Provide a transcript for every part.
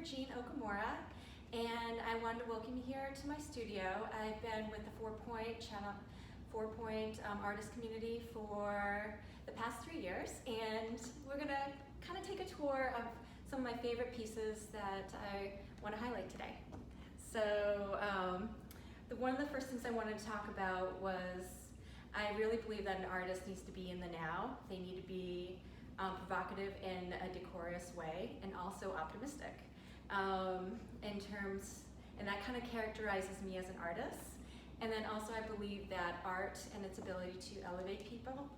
Jean Okamura, and I wanted to welcome you here to my studio. I've been with the 4-Point artist community for the past 3 years, and we're gonna kind of take a tour of some of my favorite pieces that I want to highlight today. So one of the first things I wanted to talk about was I really believe that an artist needs to be in the now. They need to be provocative in a decorous way and also optimistic. And that kind of characterizes me as an artist. And then also I believe that art and its ability to elevate people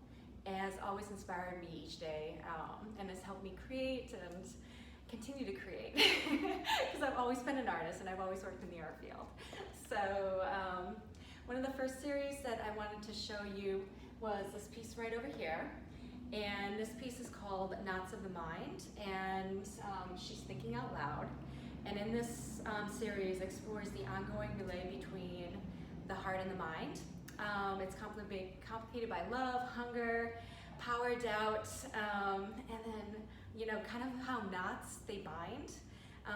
has always inspired me each day and has helped me create and continue to create because I've always been an artist and I've always worked in the art field. So one of the first series that I wanted to show you was this piece right over here. And this piece is called Knots of the Mind, and she's thinking out loud. And in this series explores the ongoing relay between the heart and the mind. It's complicated by love, hunger, power, doubt, and then, kind of how knots they bind.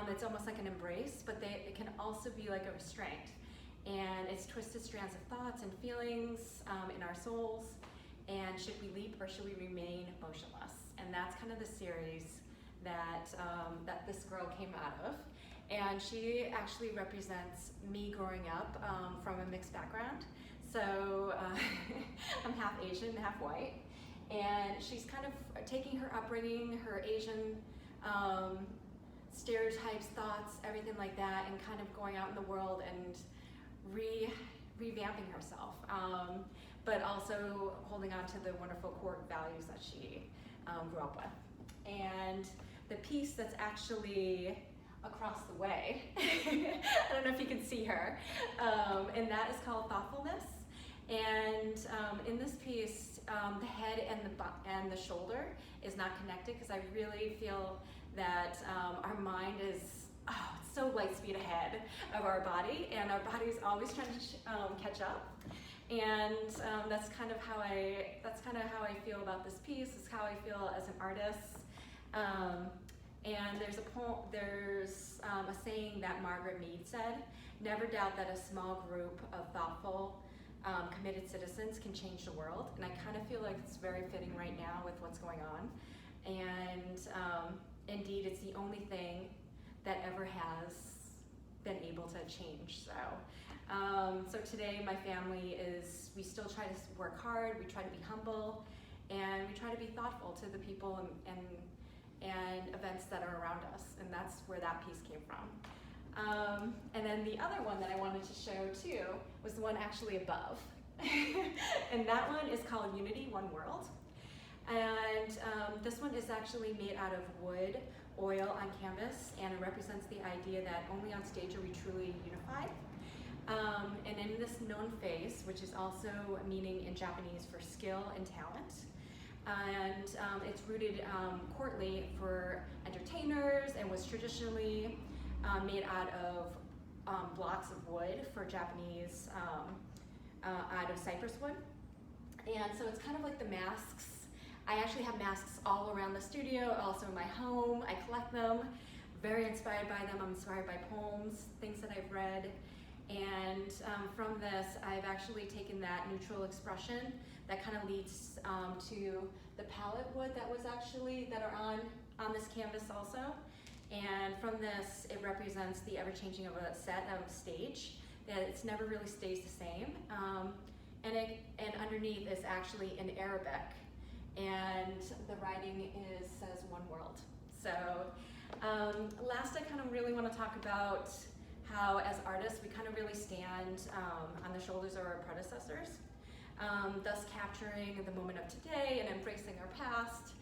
It's almost like an embrace, but it can also be like a restraint. And it's twisted strands of thoughts and feelings in our souls. And should we leap or should we remain motionless? And that's kind of the series that this girl came out of. And she actually represents me growing up from a mixed background. So I'm half Asian, half white. And she's kind of taking her upbringing, her Asian stereotypes, thoughts, everything like that, and kind of going out in the world and revamping herself. But also holding on to the wonderful core values that she grew up with. And the piece that's actually across the way, I don't know if you can see her, and that is called Thoughtfulness. And in this piece, the head and the shoulder is not connected because I really feel that our mind is it's so light speed ahead of our body, and our body's always trying to catch up. And that's kind of how I feel about this piece. It's how I feel as an artist. And there's a saying that Margaret Mead said: "Never doubt that a small group of thoughtful, committed citizens can change the world." And I kind of feel like it's very fitting right now with what's going on. And indeed, it's the only thing that ever has been able to change. So today my family we still try to work hard, we try to be humble, and we try to be thoughtful to the people and events that are around us, and that's where that piece came from. And then the other one that I wanted to show too was the one actually above. And that one is called Unity, One World. And this one is actually made out of wood, oil on canvas, and it represents the idea that only on stage are we truly unified. And in this non face, which is also meaning in Japanese for skill and talent, and it's rooted courtly for entertainers and was traditionally made out of blocks of wood for Japanese, out of cypress wood. And so it's kind of like the masks. I actually have masks all around the studio, also in my home. I collect them, very inspired by them. I'm inspired by poems, things that I've read. And from this, I've actually taken that neutral expression that kind of leads to the palette wood that are on this canvas also. And from this, it represents the ever-changing of a set of stage, that it's never really stays the same. And underneath is actually in Arabic, and the writing says One World. So last, I kind of really want to talk about how as artists we kind of really stand on the shoulders of our predecessors, thus capturing the moment of today and embracing our past.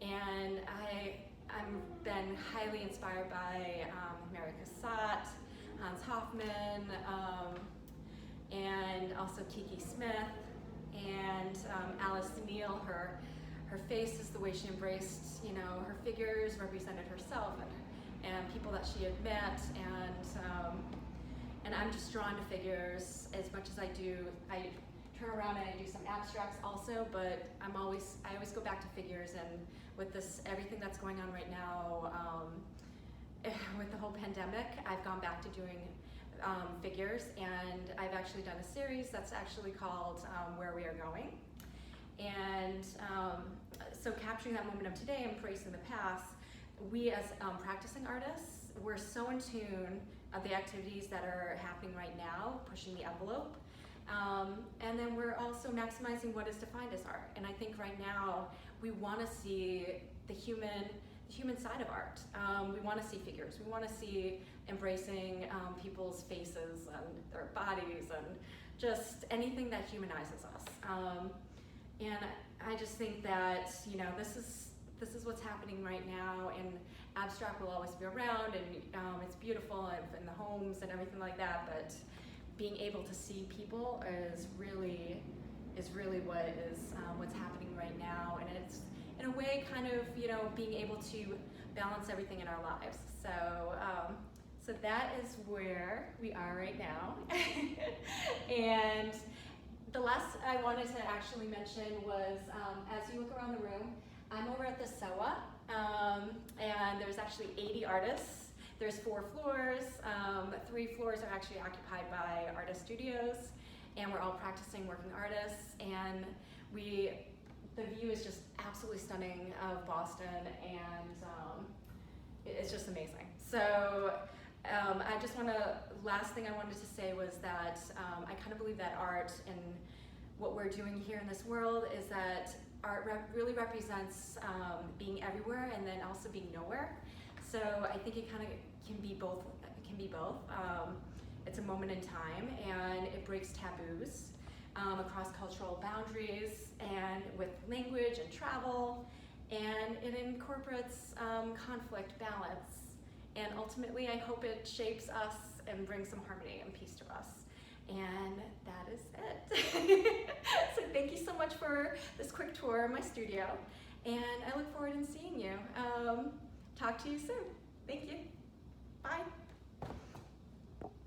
And I've been highly inspired by Mary Cassatt, Hans Hofmann, and also Kiki Smith, and Alice Neal. Her face is the way she embraced, her figures represented herself and people that she had met, and I'm just drawn to figures as much as I do. I turn around and I do some abstracts also, but I always go back to figures. And with everything that's going on right now, with the whole pandemic, I've gone back to doing figures, and I've actually done a series that's actually called Where We Are Going. And so capturing that moment of today, embracing the past, we as practicing artists, we're so in tune of the activities that are happening right now, pushing the envelope. And then we're also maximizing what is defined as art. And I think right now, we want to see the human side of art. We want to see figures. We want to see embracing people's faces and their bodies and just anything that humanizes us. And I just think that, you know, this is what's happening right now, and abstract will always be around, and it's beautiful in the homes and everything like that, but being able to see people is really what's happening right now, and it's in a way kind of, you know, being able to balance everything in our lives. So that is where we are right now. And the last I wanted to actually mention was, as you look around the room, I'm over at the SOA, and there's actually 80 artists. There's 4 floors. 3 floors are actually occupied by artist studios, and we're all practicing working artists. And the view is just absolutely stunning of Boston, and it's just amazing. So I just last thing I wanted to say was that I kind of believe that art and what we're doing here in this world is that art really represents being everywhere and then also being nowhere. So I think it kind of can be both. It's a moment in time, and it breaks taboos across cultural boundaries and with language and travel, and it incorporates conflict, balance, and ultimately I hope it shapes us and brings some harmony and peace to us. And that is it. So thank you so much for this quick tour of my studio, and I look forward to seeing you. Talk to you soon. Thank you. Bye.